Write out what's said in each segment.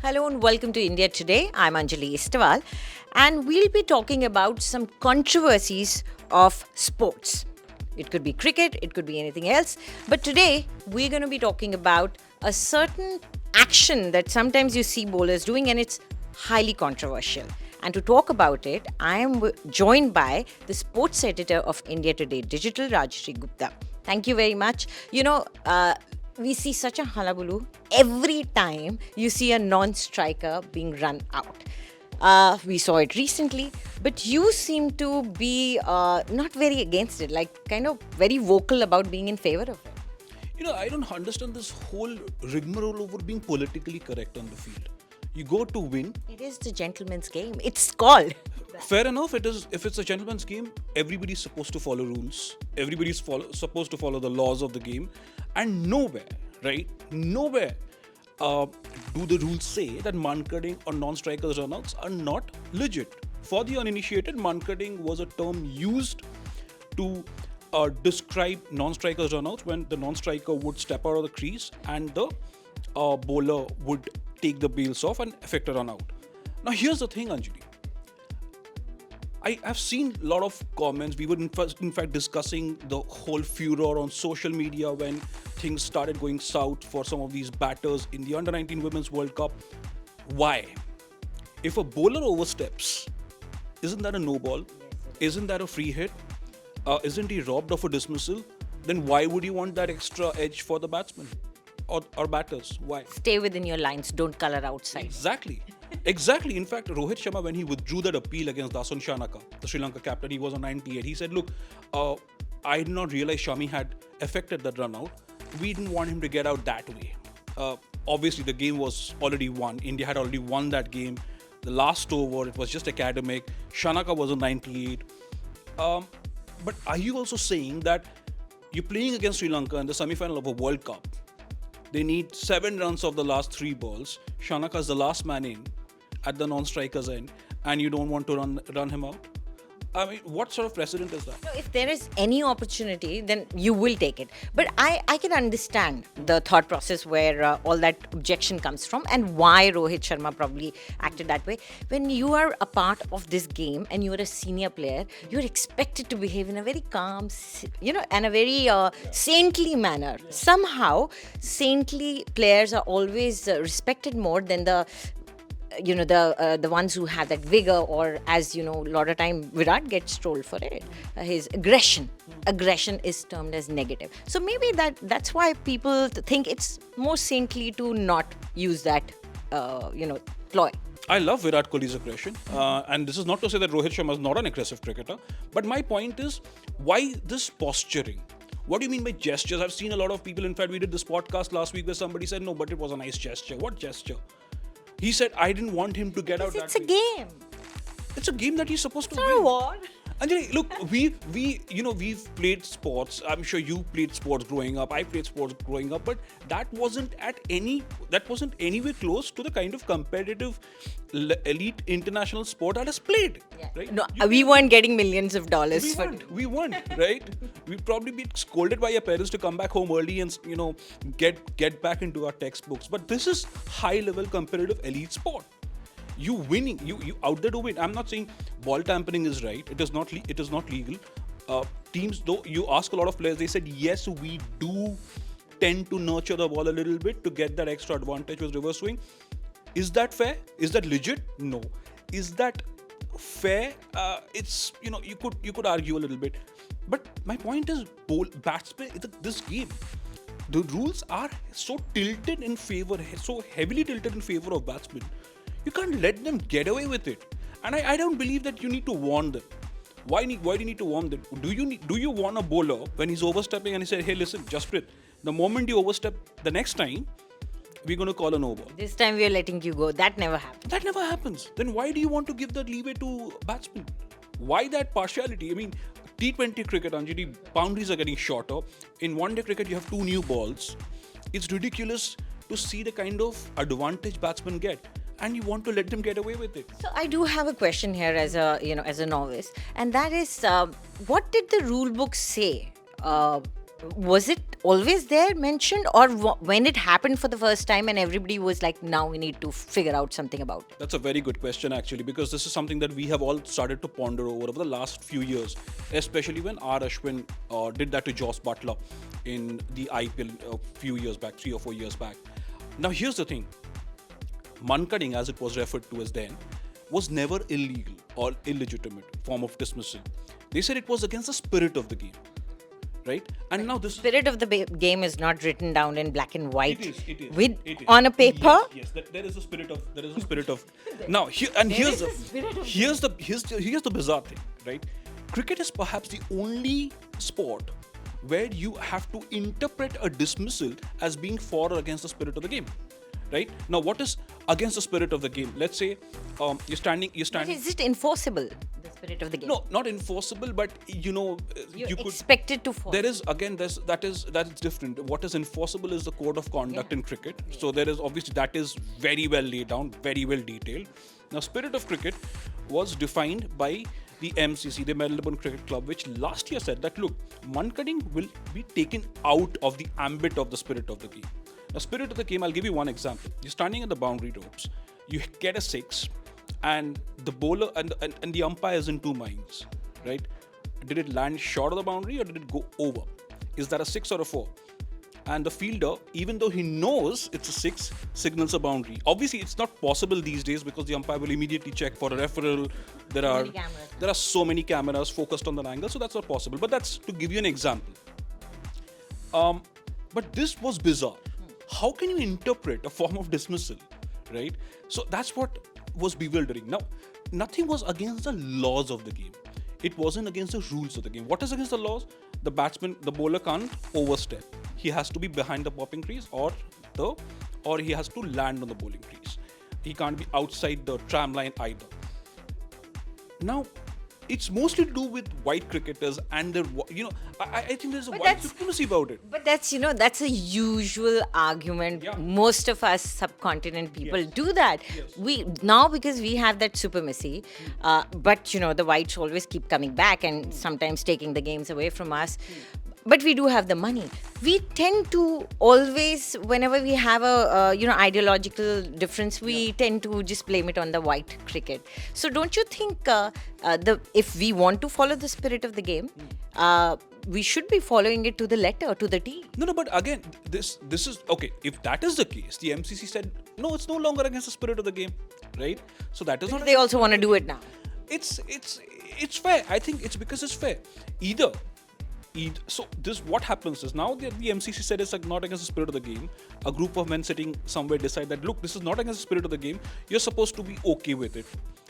Hello and welcome to India Today. I'm Anjali Istawal, and we'll be talking about some controversies of sports. It could be cricket, it could be anything else, but today we're going to be talking about a certain action that sometimes you see bowlers doing, and it's highly controversial. And to talk about it, I am joined by the sports editor of India Today Digital, Rajshri Gupta. Thank you very much. We see such a hullabaloo every time you see a non-striker being run out. We saw it recently, but you seem to be not very against it, like kind of very vocal about being in favor of it. I don't understand this whole rigmarole over being politically correct on the field. You go to win. It is the gentleman's game. It's called. Fair enough. It is. If it's a gentleman's game, everybody's supposed to follow rules. Everybody's supposed to follow the laws of the game. And nowhere, right? Nowhere do the rules say that Mankading or non-strikers runouts are not legit. For the uninitiated, Mankading was a term used to describe non-strikers runouts when the non-striker would step out of the crease and the bowler would take the bails off and effect a run out. Now here's the thing, Anjali. I have seen a lot of comments. We were in fact discussing the whole furor on social media when things started going south for some of these batters in the Under-19 Women's World Cup. Why? If a bowler oversteps, isn't that a no ball? Isn't that a free hit? Isn't he robbed of a dismissal? Then why would you want that extra edge for the batsman or batters? Why? Stay within your lines. Don't color outside. Exactly. In fact, Rohit Sharma, when he withdrew that appeal against Dasun Shanaka, the Sri Lanka captain, he was on 98. He said, look, I did not realize Shami had affected that run out. We didn't want him to get out that way. Obviously, the game was already won. India had already won that game. The last over, it was just academic. Shanaka was on 98. But are you also saying that you're playing against Sri Lanka in the semi-final of a World Cup? They need 7 runs of the last 3 balls. Shanaka is the last man in at the non-striker's end, and you don't want to run him out? I mean, what sort of precedent is that? No, if there is any opportunity, then you will take it. But I can understand the thought process where all that objection comes from and why Rohit Sharma probably acted that way. When you are a part of this game and you are a senior player, you're expected to behave in a very calm, and a very saintly manner. Somehow, saintly players are always respected more than the ones who have that vigor, or as you know, a lot of time Virat gets trolled for it. His aggression is termed as negative. So maybe that's why people think it's more saintly to not use that ploy. I love Virat Kohli's aggression, and this is not to say that Rohit Sharma is not an aggressive cricketer, but my point is, why this posturing? What do you mean by gestures? I've seen a lot of people, in fact, we did this podcast last week where somebody said, no, but it was a nice gesture. What gesture? He said, I didn't want him to get out that way. It's a game. It's a game that he's supposed to win. It's not a war. Anjali, look, we've played sports. I'm sure you played sports growing up. I played sports growing up, but that wasn't anywhere close to the kind of competitive elite international sport that is played. Yeah. Right? No, we weren't getting millions of dollars for it. We weren't, right? We'd probably be scolded by our parents to come back home early and get back into our textbooks. But this is high-level competitive elite sport. You winning, you out there to win. I'm not saying ball tampering is right. It is not legal. Teams, though, you ask a lot of players, they said yes, we do tend to nurture the ball a little bit to get that extra advantage with reverse swing. Is that fair? Is that legit? No. Is that fair? It's you could argue a little bit, but my point is, batsmen, this game, the rules are so heavily tilted in favor of batsmen. You can't let them get away with it. And I don't believe that you need to warn them. Why do you need to warn them? Do you warn a bowler when he's overstepping and he said, hey, listen, Jasprit, the moment you overstep the next time, we're going to call a no ball. This time we are letting you go. That never happens. Then why do you want to give that leeway to batsmen? Why that partiality? I mean, T20 cricket, Anjali, boundaries are getting shorter. In one-day cricket, you have 2 new balls. It's ridiculous to see the kind of advantage batsmen get. And you want to let them get away with it. So I do have a question here as a novice, and that is, what did the rule book say? Was it always there mentioned, or when it happened for the first time and everybody was like, now we need to figure out something about it? That's a very good question, actually, because this is something that we have all started to ponder over the last few years, especially when R. Ashwin did that to Joss Butler in the IPL a few years back, 3 or 4 years back. Now, here's the thing. Mankading, as it was referred to as then, was never illegal or illegitimate form of dismissal. They said it was against the spirit of the game, right? And now this Spirit of the game is not written down in black and white. it is. With It is. on a paper. Yes, there is a spirit of. Now, here's the bizarre thing, right? Cricket is perhaps the only sport where you have to interpret a dismissal as being for or against the spirit of the game, right? Now, what is against the spirit of the game? Let's say you're standing. But is it enforceable? The spirit of the game. No, not enforceable, but You're you could. expected to follow. There is again that is different. What is enforceable is the code of conduct in cricket. So there is obviously that is very well laid down, very well detailed. Now, spirit of cricket was defined by the MCC, the Melbourne Cricket Club, which last year said that look, Mankading will be taken out of the ambit of the spirit of the game. Now, spirit of the game, I'll give you one example. You're standing at the boundary ropes, you get a 6, and the bowler and the umpire is in two minds, right? Did it land short of the boundary or did it go over? Is that a 6 or a 4? And the fielder, even though he knows it's a 6, signals a boundary. Obviously, it's not possible these days because the umpire will immediately check for a referral. There are so many cameras focused on that angle, so that's not possible. But that's to give you an example. But this was bizarre. How can you interpret a form of dismissal, right? So that's what was bewildering. Now, nothing was against the laws of the game. It wasn't against the rules of the game. What is against the laws? The bowler can't overstep. He has to be behind the popping crease or he has to land on the bowling crease. He can't be outside the tram line either. Now, it's mostly to do with white cricketers and their, I think there's a white supremacy about it. But that's a usual argument. Yeah. Most of us subcontinent people Yes. do that. Yes. We now, because we have that supremacy, but the whites always keep coming back and sometimes taking the games away from us. But we do have the money. We tend to always, whenever we have a ideological difference, we tend to just blame it on the white cricket. So don't you think if we want to follow the spirit of the game, we should be following it to the letter, to the T? No, but again, this is okay. If that is the case, the MCC said no, it's no longer against the spirit of the game, right? So that is not. They also want to do it now. It's fair. I think it's because it's fair. So this what happens is now that the MCC said it's like not against the spirit of the game. A group of men sitting somewhere decide that look, this is not against the spirit of the game. You're supposed to be okay with it,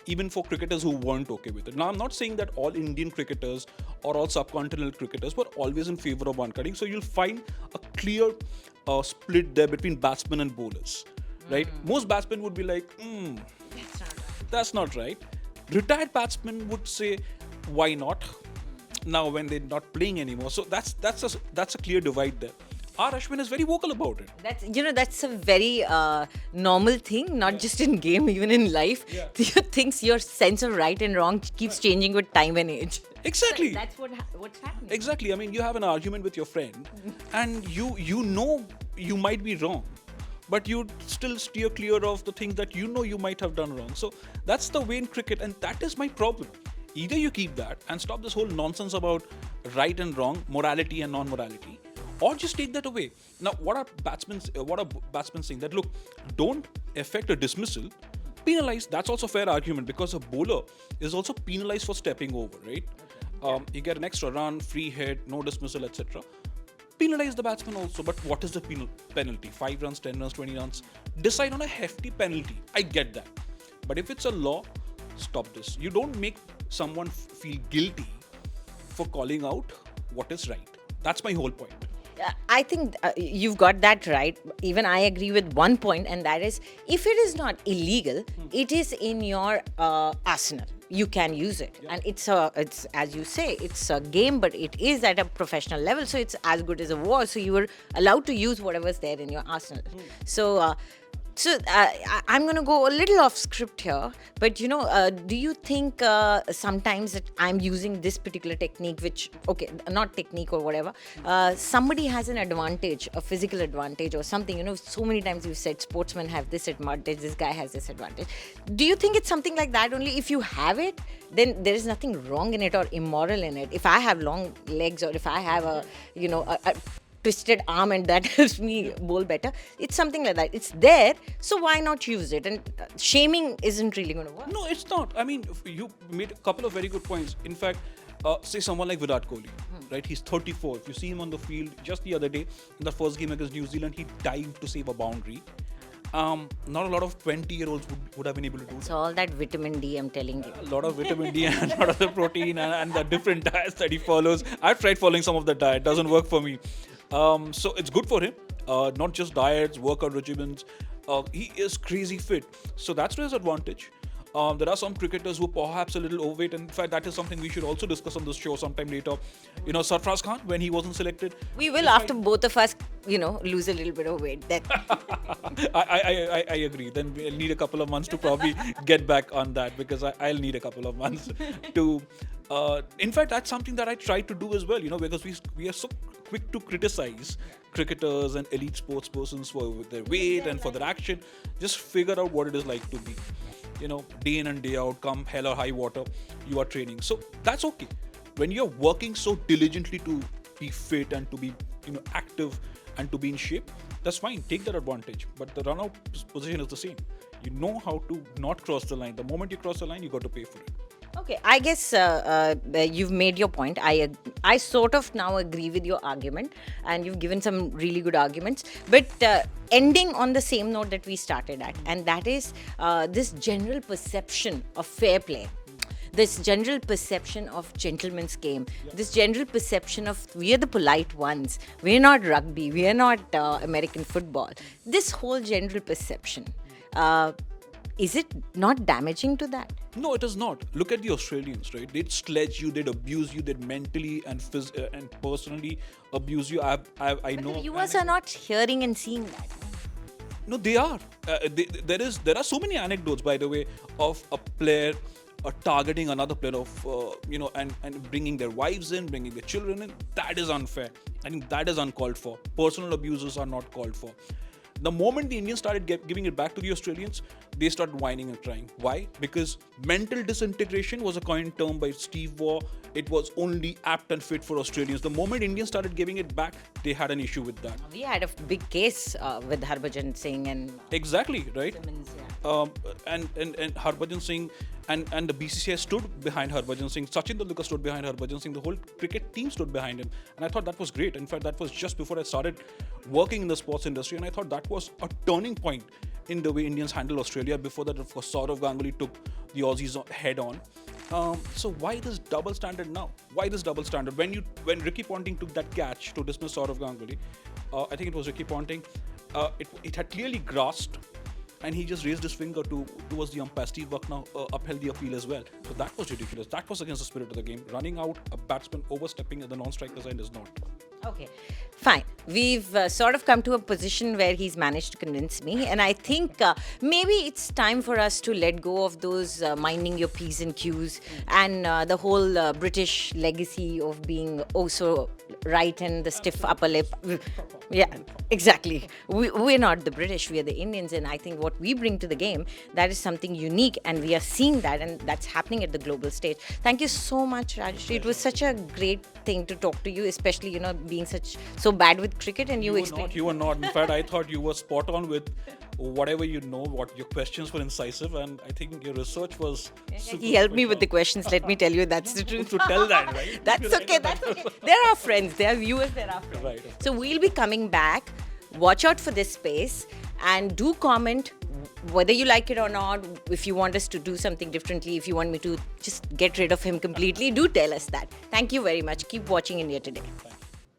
even for cricketers who weren't okay with it. Now I'm not saying that all Indian cricketers or all subcontinental cricketers were always in favor of Mankading. So you'll find a clear split there between batsmen and bowlers, right? Most batsmen would be like, that's not right. Retired batsmen would say, why not? Now when they're not playing anymore, so that's a clear divide there. R. Ashwin is very vocal about it. That's a very normal thing, not just in game, even in life. Yeah. Things, your sense of right and wrong keeps changing with time and age. Exactly. That's what's happening. Exactly. I mean, you have an argument with your friend, and you know you might be wrong, but you still steer clear of the things that you might have done wrong. So that's the way in cricket, and that is my problem. Either you keep that and stop this whole nonsense about right and wrong, morality and non-morality, or just take that away. Now, what are batsmen saying? That look, don't affect a dismissal, penalize. That's also a fair argument because a bowler is also penalized for stepping over, right? You get an extra run, free hit, no dismissal, etc. Penalize the batsman also, but what is the penalty? 5 runs, 10 runs, 20 runs? Decide on a hefty penalty. I get that. But if it's a law, stop this. You don't make someone feel guilty for calling out what is right. That's my whole point. I think you've got that right. Even I agree with one point, and that is, if it is not illegal, it is in your arsenal. You can use it, and it's as you say, it's a game, but it is at a professional level, so it's as good as a war. So you are allowed to use whatever's there in your arsenal. So I'm going to go a little off script here, but do you think sometimes that I'm using this particular technique, which, okay, not technique or whatever, somebody has an advantage, a physical advantage or something, so many times you've said sportsmen have this advantage, this guy has this advantage. Do you think it's something like that only? If you have it, then there is nothing wrong in it or immoral in it. If I have long legs or if I have a twisted arm and that helps me bowl better, it's something like that. It's there, so why not use it? And shaming isn't really going to work. No, it's not. I mean, you made a couple of very good points. In fact, say someone like Virat Kohli, right? He's 34. If you see him on the field just the other day in the first game against New Zealand, he dived to save a boundary. Not a lot of 20-year-olds would have been able to do that. It's all that vitamin D, I'm telling you. A lot of vitamin D and a lot of the protein and the different diets that he follows. I've tried following some of the diet. Doesn't work for me. So it's good for him. Not just diets, workout regimens. He is crazy fit. So that's his advantage. There are some cricketers who are perhaps a little overweight. And in fact, that is something we should also discuss on this show sometime later. Sarfraz Khan, when he wasn't selected. We will, after both of us, lose a little bit of weight. Then I agree. Then we'll need a couple of months to probably get back on that, because I'll need a couple of months to. In fact, that's something that I try to do as well, because we are so quick to criticize cricketers and elite sports persons for their weight and for their action. Just figure out what it is like to be, day in and day out, come hell or high water, you are training. So that's okay. When you're working so diligently to be fit and to be, active and to be in shape, that's fine. Take that advantage. But the run-out position is the same. You know how to not cross the line. The moment you cross the line, you got to pay for it. okay, I guess you've made your point. I sort of now agree with your argument, and you've given some really good arguments. But ending on the same note that we started at, and that is this general perception of fair play, this general perception of gentleman's game, this general perception of we are the polite ones, we're not rugby, we are not American football. This whole general perception, is it not damaging to that? No, it is not. Look at the Australians, right? They'd sledge you, they'd abuse you, they'd mentally and and personally abuse you. I know. The viewers are not hearing and seeing that. No, they are. There are so many anecdotes, by the way, of a player targeting another player of and bringing their wives in, bringing their children in. That is unfair. I think that is uncalled for. Personal abuses are not called for. The moment the Indians started giving it back to the Australians, they started whining and crying. Why? Because mental disintegration was a coined term by Steve Waugh. It was only apt and fit for Australians. The moment Indians started giving it back, they had an issue with that. We had a big case with Harbhajan Singh and Exactly, right? Simmons, yeah. And Harbhajan Singh and the BCCI stood behind Harbhajan Singh. Sachin Tendulkar stood behind Harbhajan Singh. The whole cricket team stood behind him. And I thought that was great. In fact, that was just before I started working in the sports industry. And I thought that was a turning point in the way Indians handled Australia. Before that, of course, Sourav Ganguly took the Aussies head on. So why this double standard now? Why this double standard? When Ricky Ponting took that catch to dismiss Sourav Ganguly, I think it was Ricky Ponting, it had clearly grasped, and he just raised his finger towards the umpire. Steve Bucknor upheld the appeal as well. So that was ridiculous. That was against the spirit of the game. Running out a batsman overstepping at the non-striker's end is not. Okay, fine. We've sort of come to a position where he's managed to convince me, and I think maybe it's time for us to let go of those minding your P's and Q's and the whole British legacy of being oh so right and the stiff upper lip. Yeah, exactly. We're not the British, we are the Indians, and I think what we bring to the game, that is something unique, and we are seeing that, and that's happening at the global stage. Thank you so much, Rajeshri. It was such a great thing to talk to you, especially, being so bad with cricket, and you explained. You were not. In fact, I thought you were spot on with whatever you know, what your questions were incisive, and I think your research was super. He helped me with the questions, let me tell you, that's the truth. To tell that, right? That's okay, that's okay. They're our friends, they're viewers, they're our friends. Right. So we'll be coming back. Watch out for this space and do comment whether you like it or not. If you want us to do something differently, if you want me to just get rid of him completely, do tell us that. Thank you very much. Keep watching India Today.